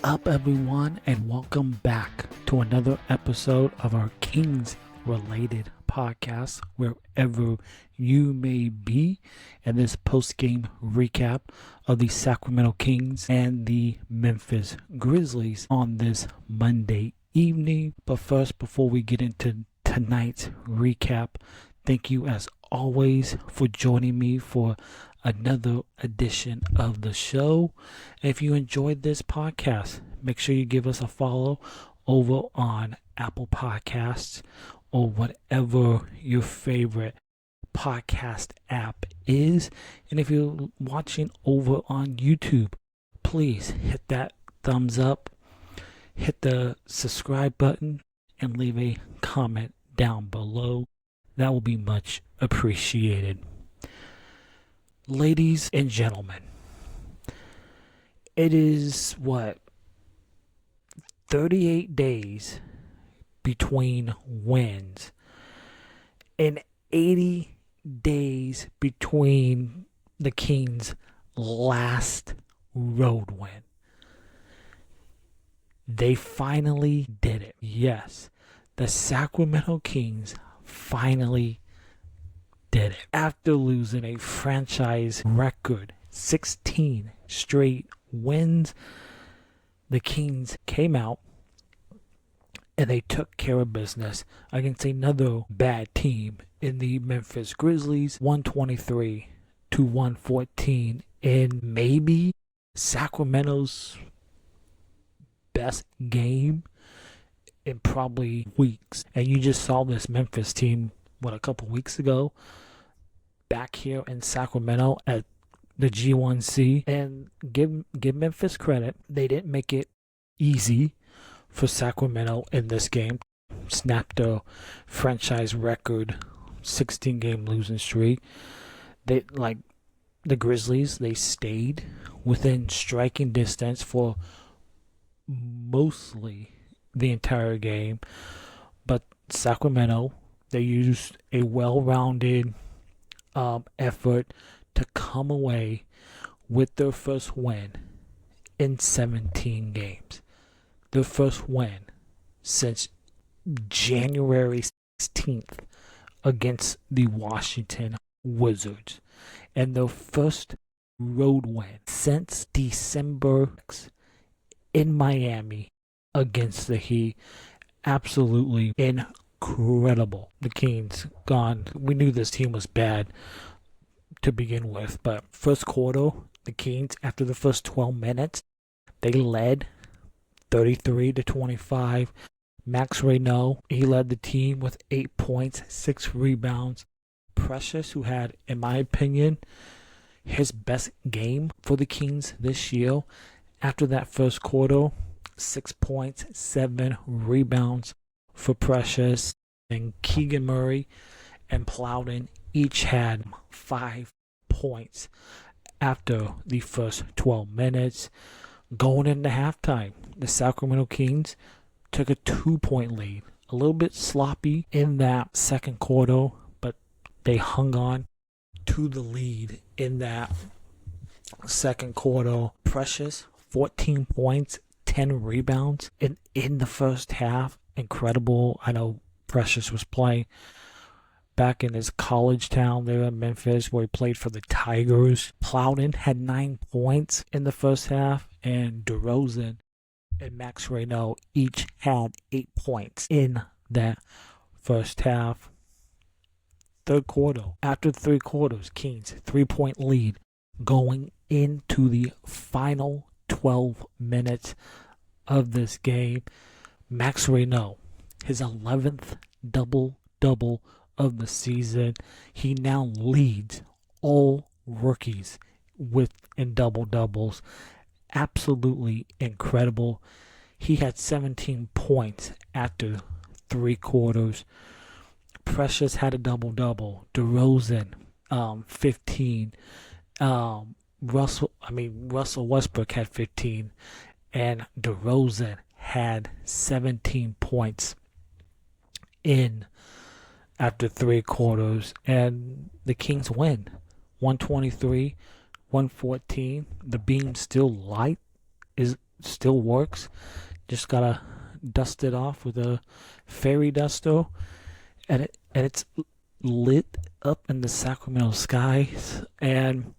up, everyone, and welcome back to another episode of our Kings related podcast, wherever you may be, in this post-game recap of the Sacramento Kings and the Memphis Grizzlies on this Monday evening. But first, before we get into tonight's recap, thank you as always for joining me for another edition of the show. If you enjoyed this podcast, make sure you give us a follow over on Apple Podcasts or whatever your favorite podcast app is. And if you're watching over on YouTube, please hit that thumbs up, hit the subscribe button, and leave a comment down below. That will be much appreciated. Ladies and gentlemen, it is 38 days between wins and 80 days between the Kings' last road win. They finally did it. Yes, the Sacramento Kings finally did it. After losing a franchise record 16 straight wins, the Kings came out and they took care of business against another bad team in the Memphis Grizzlies, 123-114, in maybe Sacramento's best game in probably weeks. And you just saw this Memphis team a couple weeks ago back here in Sacramento at the G1C, and give Memphis credit, they didn't make it easy for Sacramento in this game. Snapped a franchise record 16-game losing streak. They, like the Grizzlies, they stayed within striking distance for mostly the entire game, but Sacramento, they used a well-rounded effort to come away with their first win in 17 games. Their first win since January 16th against the Washington Wizards. And their first road win since December in Miami against the Heat. Absolutely incredible. The Kings gone. We knew this team was bad to begin with, but first quarter, the Kings, after the first 12 minutes, they led 33-25. Max Reynaud, he led the team with 8 points, 6 rebounds. Precious, who had, in my opinion, his best game for the Kings this year, after that first quarter, 6 points, 7 rebounds for Precious. And Keegan Murray and Plowden each had 5 points after the first 12 minutes. Going into halftime, the Sacramento Kings took a 2-point lead. A little bit sloppy in that second quarter, but they hung on to the lead in that second quarter. Precious, 14 points, 10 rebounds in the first half. Incredible. I know Precious was playing back in his college town there in Memphis, where he played for the Tigers. Plowden had 9 points in the first half, and DeRozan and Max Reynaud each had 8 points in that first half. Third quarter. After 3 quarters, Kings 3-point lead going into the final 12 minutes of this game. Max Reynaud, his 11th double-double of the season. He now leads all rookies in double-doubles. Absolutely incredible. He had 17 points after 3 quarters. Precious had a double-double. DeRozan, 15. Russell Westbrook had 15. And DeRozan had 17 points in after 3 quarters, and the Kings win 123-114. The beam still still works. Just gotta dust it off with a fairy duster, and it's lit up in the Sacramento skies. And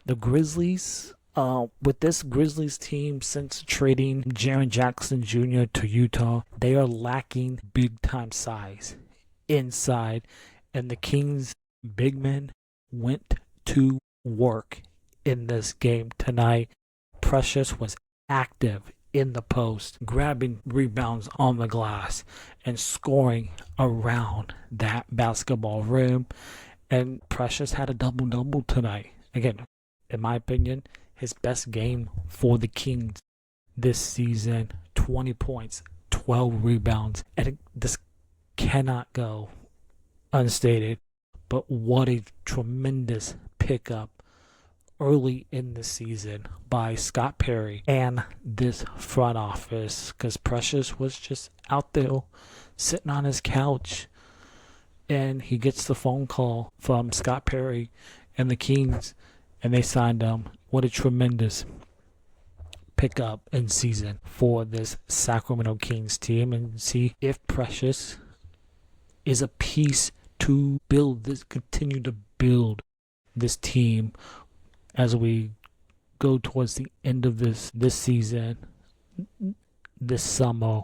the Grizzlies, with this Grizzlies team, since trading Jaren Jackson Jr. to Utah, they are lacking big time size inside, and the Kings big men went to work in this game tonight. Precious was active in the post, grabbing rebounds on the glass and scoring around that basketball rim. And Precious had a double-double tonight. Again, in my opinion, his best game for the Kings this season. 20 points, 12 rebounds. And this cannot go unstated. But what a tremendous pickup early in the season by Scott Perry and this front office, because Precious was just out there sitting on his couch, and he gets the phone call from Scott Perry and the Kings, and they signed him. What a tremendous pickup in season for this Sacramento Kings team, and see if Precious is a piece to build this, continue to build this team as we go towards the end of this season, this summer,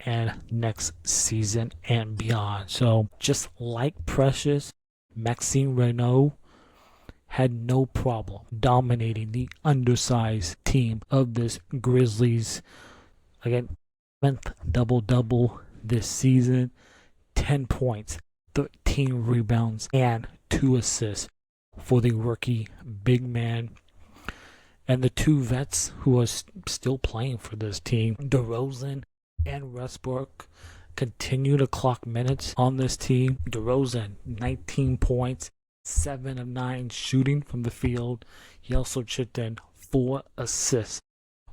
and next season and beyond. So just like Precious, Maxime Renaud had no problem dominating the undersized team of this Grizzlies. Again, 10th double-double this season, 10 points, 13 rebounds, and 2 assists for the rookie big man. And the two vets who are still playing for this team, DeRozan and Westbrook, continue to clock minutes on this team. DeRozan, 19 points, 7 of 9 shooting from the field. He also chipped in 4 assists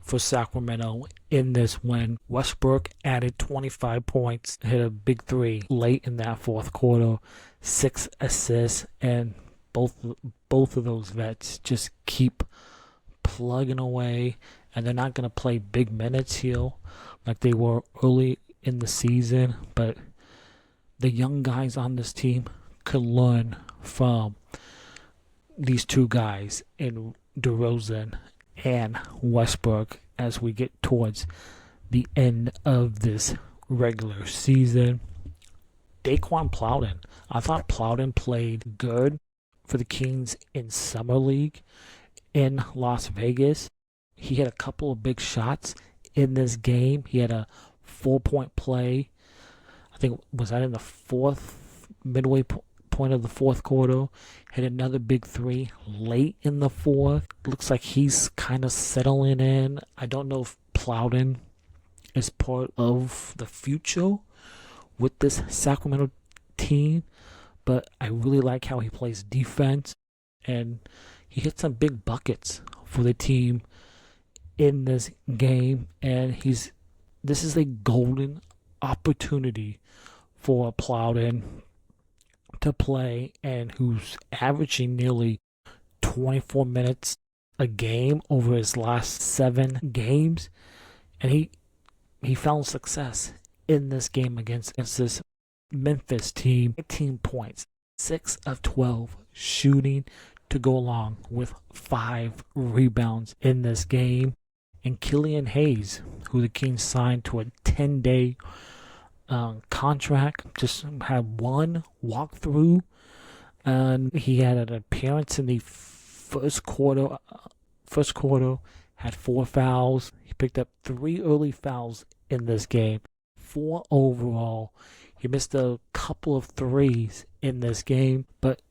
for Sacramento in this win. Westbrook added 25 points, hit a big 3 late in that fourth quarter, 6 assists, and both of those vets just keep plugging away, and they're not going to play big minutes here like they were early in the season, but the young guys on this team could learn from these two guys in DeRozan and Westbrook as we get towards the end of this regular season. Daquan Plowden. I thought Plowden played good for the Kings in Summer League in Las Vegas. He had a couple of big shots in this game. He had a 4-point play. I think, was that in the midway point of the fourth quarter? Had another big 3 late in the fourth. Looks like he's kind of settling in. I don't know if Plowden is part of the future with this Sacramento team, but I really like how he plays defense, and he hit some big buckets for the team in this game, and this is a golden opportunity for Plowden to play, and who's averaging nearly 24 minutes a game over his last 7 games, and he found success in this game against this Memphis team. 18 points, 6 of 12 shooting to go along with 5 rebounds in this game. And Killian Hayes, who the Kings signed to a 10-day contract, just had 1 walkthrough, and he had an appearance in the first quarter, had 4 fouls. He picked up 3 early fouls in this game, 4 overall. He missed a couple of threes in this game, but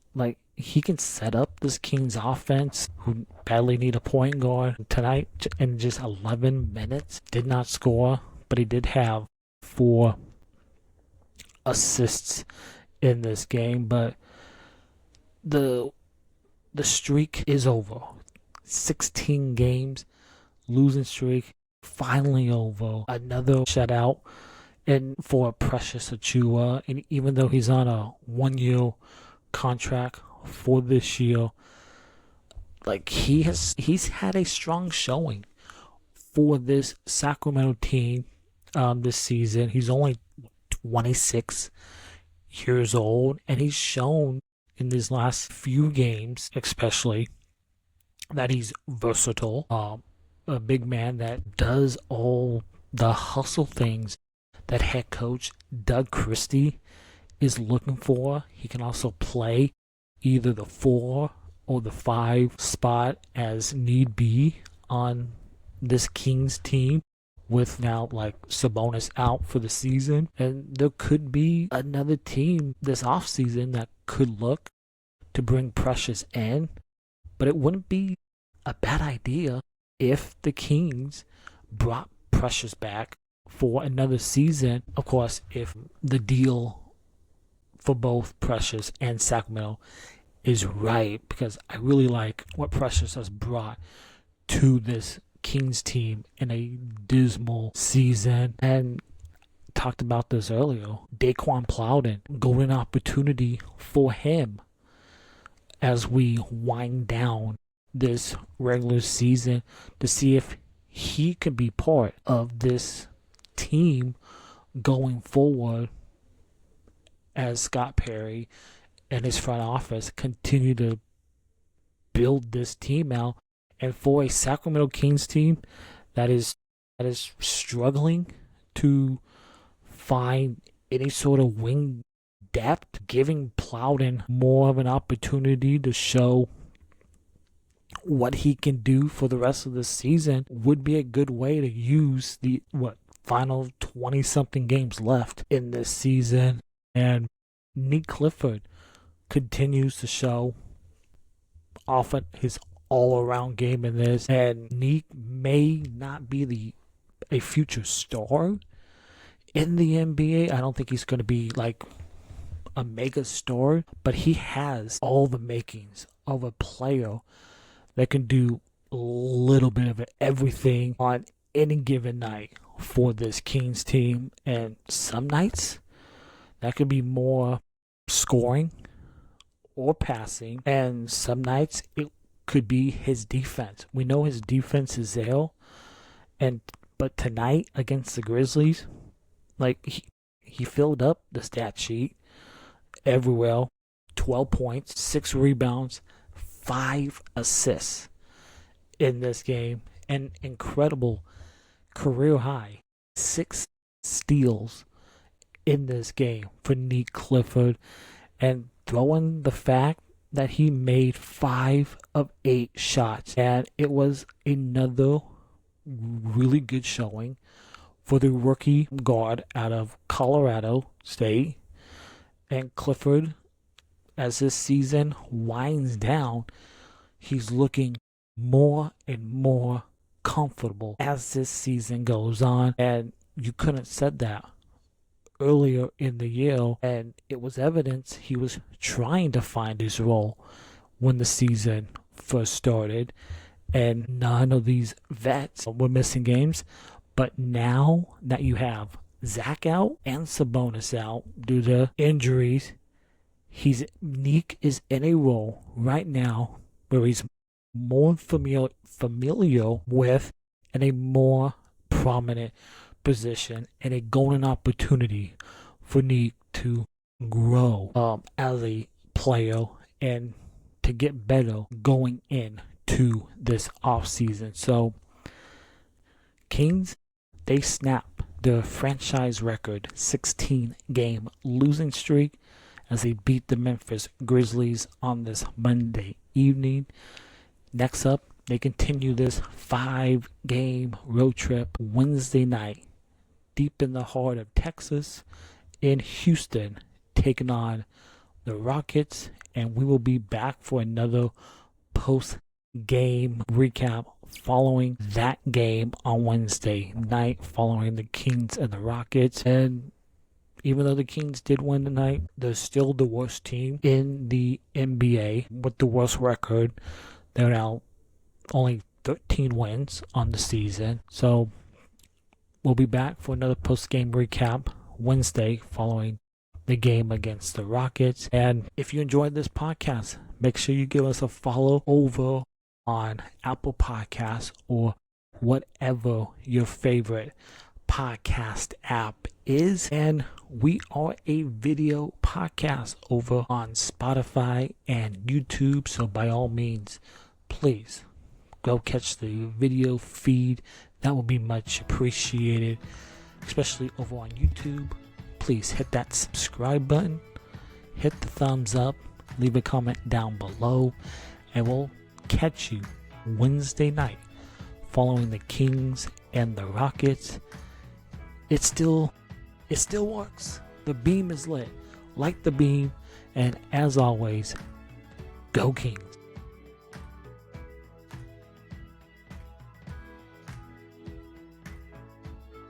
he can set up this Kings offense, who badly need a point guard. Tonight, in just 11 minutes, did not score, but he did have 4 assists in this game. But the streak is over. 16 games, losing streak, finally over. Another shutout. And for Precious Achiuwa, and even though he's on a 1-year contract for this year, he's had a strong showing for this Sacramento team this season. He's only 26 years old, and he's shown in these last few games, especially, that he's versatile. A big man that does all the hustle things that head coach Doug Christie is looking for. He can also play either the 4 or the 5 spot as need be on this Kings team, with now like Sabonis out for the season. And there could be another team this offseason that could look to bring Precious in, but it wouldn't be a bad idea if the Kings brought Precious back for another season. Of course, if the deal for both Precious and Sacramento is right, because I really like what Precious has brought to this Kings team in a dismal season. And talked about this earlier, Daquan Plowden, golden opportunity for him as we wind down this regular season to see if he could be part of this team going forward as Scott Perry and his front office continue to build this team out. And for a Sacramento Kings team that is struggling to find any sort of wing depth, giving Plowden more of an opportunity to show what he can do for the rest of the season would be a good way to use the final 20-something games left in this season. And Nick Clifford continues to show often his all-around game in this, and Nick may not be a future star in the NBA. I don't think he's going to be like a mega star, but he has all the makings of a player that can do a little bit of everything on any given night for this Kings team. And some nights that could be more scoring or passing, and some nights it could be his defense. We know his defense is there, but tonight against the Grizzlies, like he filled up the stat sheet everywhere. 12 points, 6 rebounds, 5 assists in this game, and incredible career high 6 steals in this game for Nick Clifford. And throwing the fact that he made 5 of 8 shots, and it was another really good showing for the rookie guard out of Colorado State. And Clifford, as this season winds down, he's looking more and more comfortable as this season goes on. And you couldn't have said that earlier in the year, and it was evidence he was trying to find his role when the season first started, and none of these vets were missing games. But now that you have Zach out and Sabonis out due to injuries, Nick is in a role right now where he's more familiar with, and a more prominent position, and a golden opportunity for Nick to grow as a player and to get better going into this offseason. So Kings, they snap the franchise record 16-game losing streak as they beat the Memphis Grizzlies on this Monday evening. Next up, they continue this 5-game road trip Wednesday night deep in the heart of Texas in Houston, taking on the Rockets. And we will be back for another post-game recap following that game on Wednesday night, following the Kings and the Rockets. And even though the Kings did win tonight, they're still the worst team in the NBA with the worst record. They're now only 13 wins on the season. So we'll be back for another post-game recap Wednesday following the game against the Rockets. And if you enjoyed this podcast, make sure you give us a follow over on Apple Podcasts or whatever your favorite podcast app is. And we are a video podcast over on Spotify and YouTube. So by all means, please go catch the video feed. That would be much appreciated, especially over on YouTube. Please hit that subscribe button, hit the thumbs up, leave a comment down below, and we'll catch you Wednesday night following the Kings and the Rockets. It still works. The beam is lit. Light the beam, and as always, go Kings.